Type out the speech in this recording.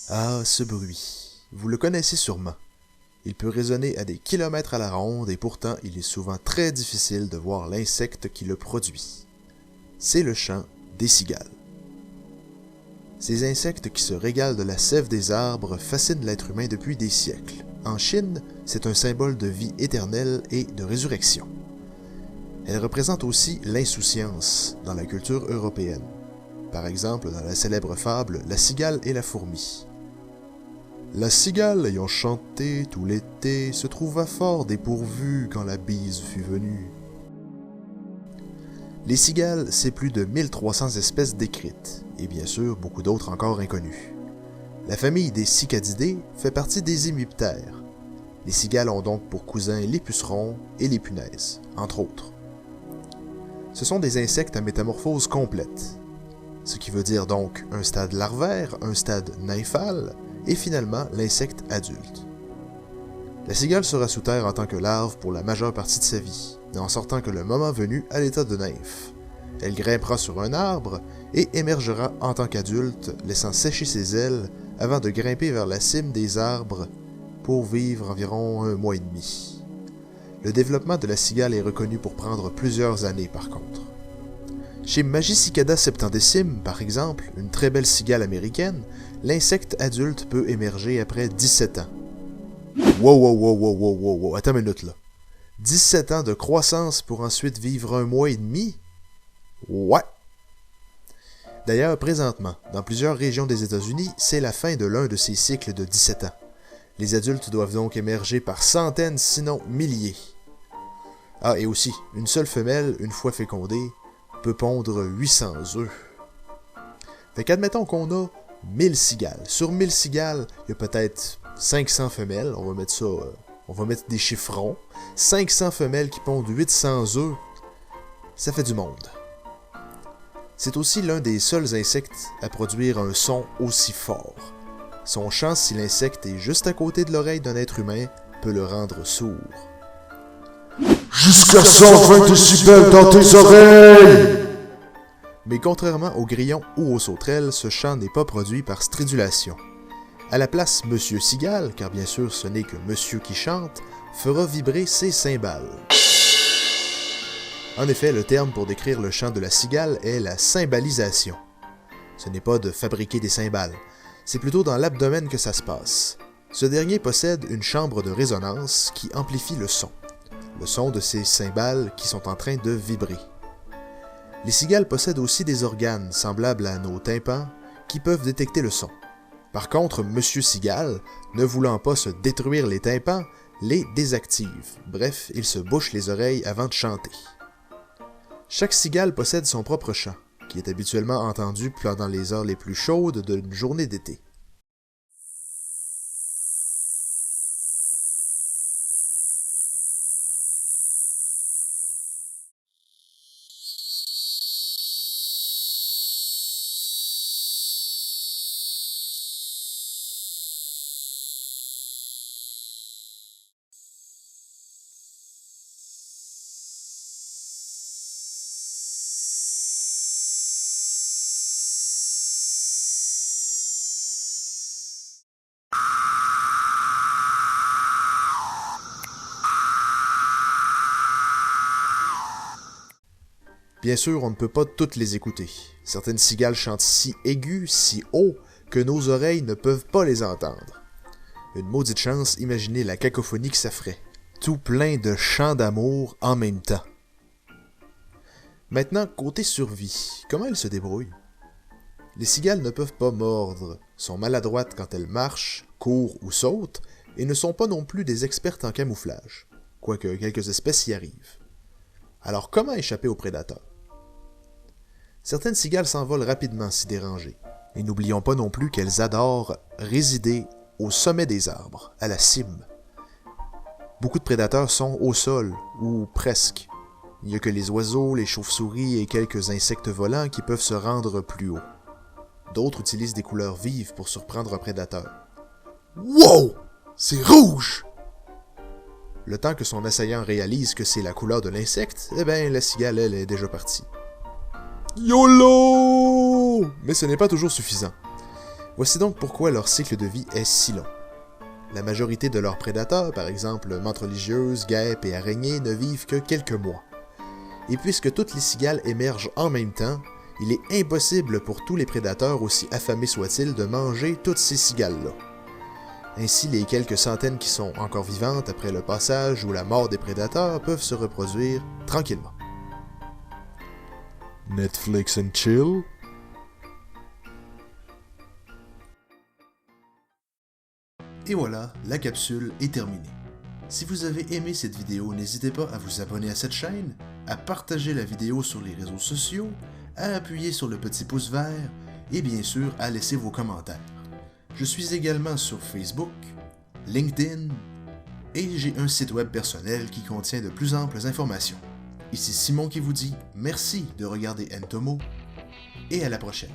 Ah, ce bruit. Vous le connaissez sûrement. Il peut résonner à des kilomètres à la ronde et pourtant il est souvent très difficile de voir l'insecte qui le produit. C'est le chant des cigales. Ces insectes qui se régalent de la sève des arbres fascinent l'être humain depuis des siècles. En Chine, c'est un symbole de vie éternelle et de résurrection. Elle représente aussi l'insouciance dans la culture européenne. Par exemple, dans la célèbre fable La cigale et la fourmi. La cigale ayant chanté tout l'été se trouva fort dépourvue quand la bise fut venue. Les cigales, c'est plus de 1300 espèces décrites, et bien sûr beaucoup d'autres encore inconnues. La famille des Cicadidés fait partie des hémiptères. Les cigales ont donc pour cousins les pucerons et les punaises, entre autres. Ce sont des insectes à métamorphose complète, ce qui veut dire donc un stade larvaire, un stade nymphal, et finalement l'insecte adulte. La cigale sera sous terre en tant que larve pour la majeure partie de sa vie, n'en sortant que le moment venu à l'état de nymphe. Elle grimpera sur un arbre et émergera en tant qu'adulte, laissant sécher ses ailes avant de grimper vers la cime des arbres pour vivre environ 1 mois et demi. Le développement de la cigale est reconnu pour prendre plusieurs années par contre. Chez Magicicada septendecime, par exemple, une très belle cigale américaine, l'insecte adulte peut émerger après 17 ans. Wow, attends une minute là. 17 ans de croissance pour ensuite vivre 1 mois et demi? Ouais! D'ailleurs, présentement, dans plusieurs régions des États-Unis, c'est la fin de l'un de ces cycles de 17 ans. Les adultes doivent donc émerger par centaines, sinon milliers. Ah, et aussi, une seule femelle, une fois fécondée, peut pondre 800 œufs. Fait qu'admettons qu'on a 1000 cigales. Sur 1000 cigales, il y a peut-être 500 femelles, on va mettre des chiffrons. 500 femelles qui pondent 800 œufs, ça fait du monde. C'est aussi l'un des seuls insectes à produire un son aussi fort. Son chant, si l'insecte est juste à côté de l'oreille d'un être humain, peut le rendre sourd. Jusqu'à 120 décibels dans tes oreilles! Mais contrairement aux grillons ou aux sauterelles, ce chant n'est pas produit par stridulation. À la place, Monsieur Cigale, car bien sûr ce n'est que Monsieur qui chante, fera vibrer ses cymbales. En effet, le terme pour décrire le chant de la cigale est la cymbalisation. Ce n'est pas de fabriquer des cymbales, c'est plutôt dans l'abdomen que ça se passe. Ce dernier possède une chambre de résonance qui amplifie le son de ces cymbales qui sont en train de vibrer. Les cigales possèdent aussi des organes semblables à nos tympans qui peuvent détecter le son. Par contre, Monsieur Cigale, ne voulant pas se détruire les tympans, les désactive. Bref, il se bouche les oreilles avant de chanter. Chaque cigale possède son propre chant, qui est habituellement entendu pendant les heures les plus chaudes d'une journée d'été. Bien sûr, on ne peut pas toutes les écouter. Certaines cigales chantent si aigu, si haut, que nos oreilles ne peuvent pas les entendre. Une maudite chance, imaginez la cacophonie que ça ferait. Tout plein de chants d'amour en même temps. Maintenant, côté survie, comment elles se débrouillent? Les cigales ne peuvent pas mordre, sont maladroites quand elles marchent, courent ou sautent, et ne sont pas non plus des expertes en camouflage, quoique quelques espèces y arrivent. Alors comment échapper aux prédateurs? Certaines cigales s'envolent rapidement si dérangées, et n'oublions pas non plus qu'elles adorent résider au sommet des arbres, à la cime. Beaucoup de prédateurs sont au sol, ou presque. Il n'y a que les oiseaux, les chauves-souris et quelques insectes volants qui peuvent se rendre plus haut. D'autres utilisent des couleurs vives pour surprendre un prédateur. Wow! C'est rouge! Le temps que son assaillant réalise que c'est la couleur de l'insecte, eh bien, la cigale, elle, est déjà partie. YOLO! Mais ce n'est pas toujours suffisant. Voici donc pourquoi leur cycle de vie est si long. La majorité de leurs prédateurs, par exemple menthes religieuses, guêpes et araignées, ne vivent que quelques mois. Et puisque toutes les cigales émergent en même temps, il est impossible pour tous les prédateurs, aussi affamés soient-ils, de manger toutes ces cigales-là. Ainsi, les quelques centaines qui sont encore vivantes après le passage ou la mort des prédateurs peuvent se reproduire tranquillement. Netflix and chill? Et voilà, la capsule est terminée. Si vous avez aimé cette vidéo, n'hésitez pas à vous abonner à cette chaîne, à partager la vidéo sur les réseaux sociaux, à appuyer sur le petit pouce vert et bien sûr à laisser vos commentaires. Je suis également sur Facebook, LinkedIn et j'ai un site web personnel qui contient de plus amples informations. Ici Simon qui vous dit merci de regarder Entomo et à la prochaine.